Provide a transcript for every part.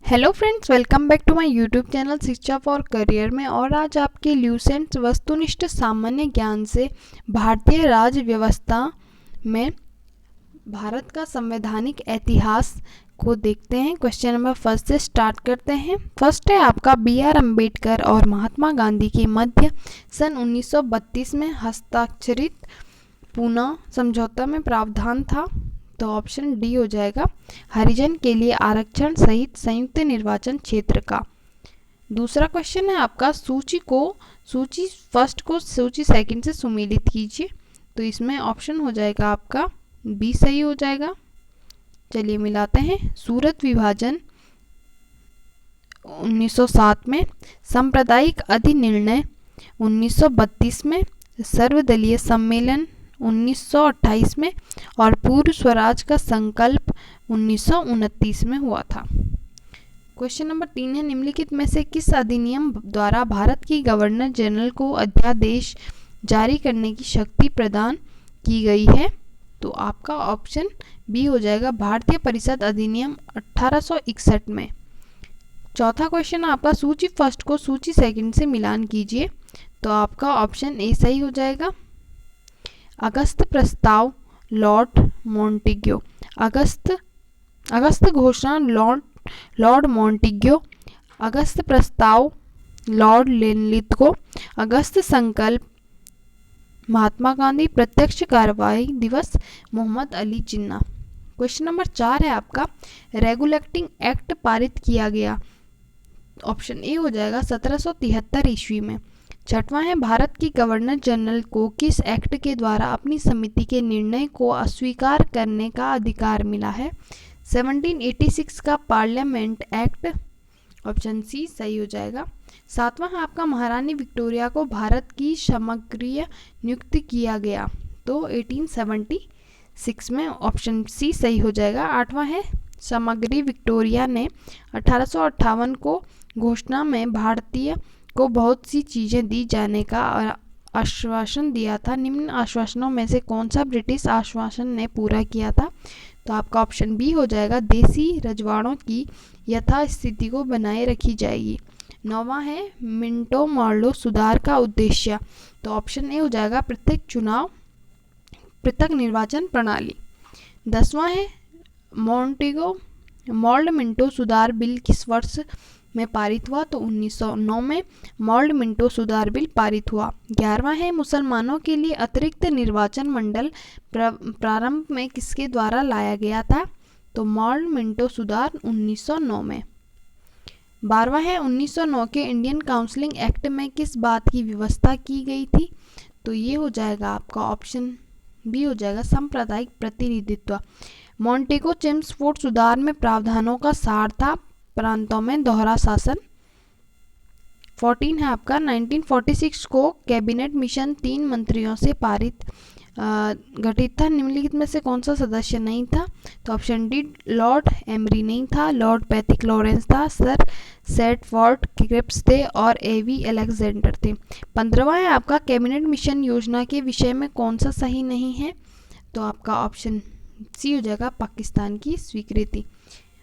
Hello friends, welcome back to my YouTube channel Shiksha for career में। और आज आपके ल्यूसेंट वस्तुनिष्ठ सामान्य ज्ञान से भारतीय राज्य व्यवस्था में भारत का संवैधानिक इतिहास को देखते हैं। क्वेश्चन नंबर फर्स्ट से स्टार्ट करते हैं। फर्स्ट है आपका B.R. अम्बेडकर और महात्मा गांधी के मध्य सन 1932 में हस्ताक्षरित पूना समझौता में प्रावधान था। तो ऑप्शन डी हो जाएगा, हरिजन के लिए आरक्षण सहित संयुक्त निर्वाचन क्षेत्र का। दूसरा क्वेश्चन है आपका, सूची फर्स्ट को सूची सेकंड से सुमेलित कीजिए। तो इसमें ऑप्शन हो जाएगा आपका बी सही हो जाएगा। चलिए मिलाते हैं। सूरत विभाजन 1907 में, सांप्रदायिक अधिनिर्णय 1932 में, सर्वदलीय सम्मेलन 1928 में और पूर्व स्वराज का संकल्प 1929 में हुआ था। क्वेश्चन नंबर 3 है, निम्नलिखित में से किस अधिनियम द्वारा भारत की गवर्नर जनरल को अध्यादेश जारी करने की शक्ति प्रदान की गई है? तो आपका ऑप्शन बी हो जाएगा, भारतीय परिषद अधिनियम 1861 में। चौथा क्वेश्चन आपका, सूची फर्स्ट को सूची सेकंड से मिलान कीजिए। तो आपका ऑप्शन ए सही हो जाएगा। अगस्त प्रस्ताव लॉर्ड मॉन्टेग्यू, अगस्त घोषणा लॉर्ड मॉन्टेग्यू, अगस्त प्रस्ताव लॉर्ड लिनलिथगो, अगस्त संकल्प महात्मा गांधी, प्रत्यक्ष कार्रवाई दिवस मोहम्मद अली जिन्ना। क्वेश्चन नंबर 4 है आपका, रेगुलेटिंग एक्ट पारित किया गया। ऑप्शन ए हो जाएगा 1773 ईस्वी में। छठवां है, भारत की गवर्नर जनरल को किस एक्ट के द्वारा अपनी समिति के निर्णय को अस्वीकार करने का अधिकार मिला है? 1786 का पार्लियामेंट एक्ट। ऑप्शन सी सही हो जाएगा। सातवां है आपका, महारानी विक्टोरिया को भारत की समग्रीय नियुक्त किया गया। तो 1876 में। ऑप्शन सी सही हो जाएगा। आठवां है, समग्री विक्टोरिया ने 1858 को घोषणा में भारतीय को बहुत सी चीज़ें दी जाने का आश्वासन दिया था। निम्न आश्वासनों में से कौन सा ब्रिटिश आश्वासन ने पूरा किया था? तो आपका ऑप्शन बी हो जाएगा, देसी रजवाड़ों की यथास्थिति को बनाए रखी जाएगी। नौवां है, मिंटो मॉर्लो सुधार का उद्देश्य। तो ऑप्शन ए हो जाएगा, पृथक निर्वाचन प्रणाली। 10वां है, मॉल्ड मिंटो सुधार बिल किस वर्ष में पारित हुआ? तो 1909 में मॉल्ड मिंटो सुधार बिल पारित हुआ। 11वां है, मुसलमानों के लिए अतिरिक्त निर्वाचन मंडल प्रारंभ में किसके द्वारा लाया गया था? तो मॉल्ड मिंटो सुधार 1909 में। 12वां है, 1909 के इंडियन काउंसिलिंग एक्ट में किस बात की व्यवस्था की गई थी? तो ये हो जाएगा आपका ऑप्शन बी हो जाएगा, सांप्रदायिक प्रतिनिधित्व। मॉन्टेगो चेम्सफोर्ड सुधार में प्रावधानों का सार था प्रांतों में दोहरा शासन। 14 है आपका, 1946 को कैबिनेट मिशन 3 मंत्रियों से गठित था। निम्नलिखित में से कौन सा सदस्य नहीं था? तो ऑप्शन डी, लॉर्ड एमरी नहीं था, लॉर्ड पैथिक लॉरेंस था, सर सेटफोर्ड क्रिप्स थे और एवी अलेक्जेंडर थे। 15वां है आपका, कैबिनेट मिशन योजना के विषय में कौन सा सही नहीं है? तो आपका ऑप्शन सी हो जाएगा, पाकिस्तान की स्वीकृति।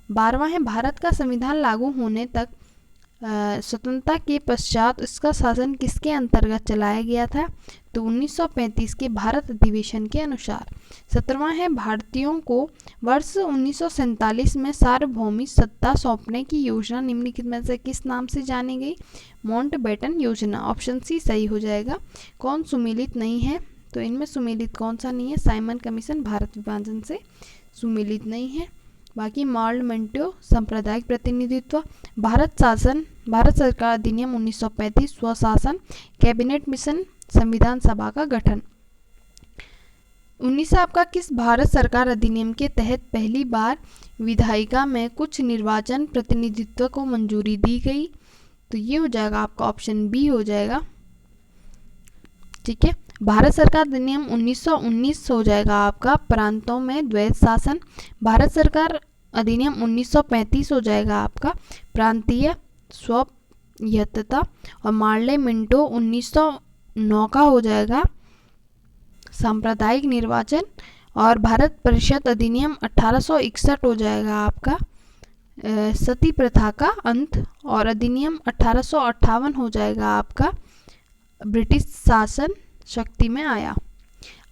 12वां है, भारत का संविधान लागू होने तक स्वतंत्रता के पश्चात इसका शासन किसके अंतर्गत चलाया गया था? तो 1935 के भारत अधिवेशन के अनुसार। 17वां है, भारतीयों को वर्ष 1947 में सार्वभौमिक सत्ता सौंपने की योजना निम्नलिखित में से किस नाम से जानी गई? माउंटबेटन योजना। ऑप्शन सी सही हो जाएगा। कौन सुमेलित नहीं है? तो इनमें सुमेलित कौन सा नहीं है? साइमन कमीशन भारत विभाजन से सुमेलित नहीं है। बाकी मॉल्ड मिंटो सांप्रदायिक प्रतिनिधित्व, भारत सरकार अधिनियम 1935, स्वशासन, कैबिनेट मिशन, संविधान सभा का गठन। 19 आपका, किस भारत सरकार अधिनियम के तहत पहली बार विधायिका में कुछ निर्वाचन प्रतिनिधित्व को मंजूरी दी गई? तो ये हो जाएगा आपका ऑप्शन बी हो जाएगा। ठीक है, भारत सरकार अधिनियम 1919 हो जाएगा आपका, प्रांतों में द्वैध शासन। भारत सरकार अधिनियम 1935 हो जाएगा आपका, प्रांतीय स्वायत्तता। और मार्ले मिंटो 1909 का हो जाएगा, सांप्रदायिक निर्वाचन। और भारत परिषद अधिनियम 1861 हो जाएगा आपका सती प्रथा का अंत और अधिनियम 1858 हो जाएगा आपका ब्रिटिश शासन शक्ति में आया।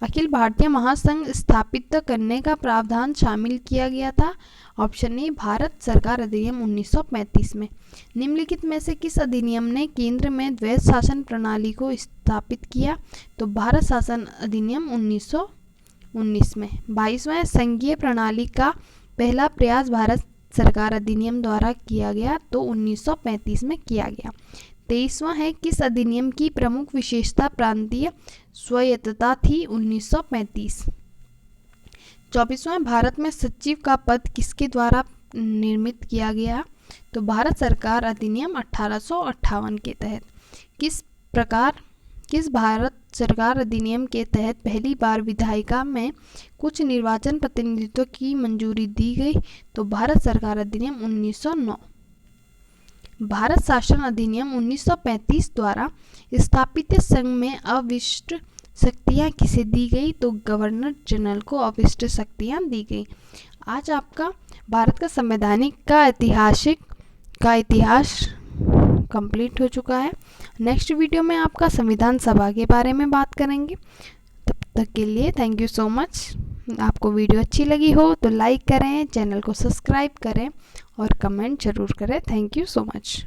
अखिल भारतीय महासंघ स्थापित करने का प्रावधान शामिल किया गया था। ऑप्शन ए भारत सरकार अधिनियम 1935 में। निम्नलिखित में से किस अधिनियम ने केंद्र में द्वैध शासन प्रणाली को स्थापित किया? तो भारत शासन अधिनियम 1919 में। 22वां संघीय प्रणाली का पहला प्रयास भारत सरकार अधिनियम द्वारा किया गया, तो 1935 में किया गया। 23वां है किस अधिनियम की प्रमुख विशेषता प्रांतीय स्वायत्तता थी? 1935। 24वां भारत में सचिव का पद किसके द्वारा निर्मित किया गया? तो भारत सरकार अधिनियम 1858 के तहत। किस भारत सरकार अधिनियम के तहत पहली बार विधायिका में कुछ निर्वाचन प्रतिनिधित्व की मंजूरी दी गई? तो भारत सरकार अधिनियम 1909। भारत शासन अधिनियम 1935 द्वारा स्थापित संघ में अविष्ट शक्तियाँ किसे दी गई? तो गवर्नर जनरल को अविष्ट शक्तियाँ दी गई। आज आपका भारत का संवैधानिक का इतिहास कंप्लीट हो चुका है। नेक्स्ट वीडियो में आपका संविधान सभा के बारे में बात करेंगे। तब तक के लिए थैंक यू सो मच। आपको वीडियो अच्छी लगी हो तो लाइक करें, चैनल को सब्सक्राइब करें और कमेंट जरूर करें। Thank you so much.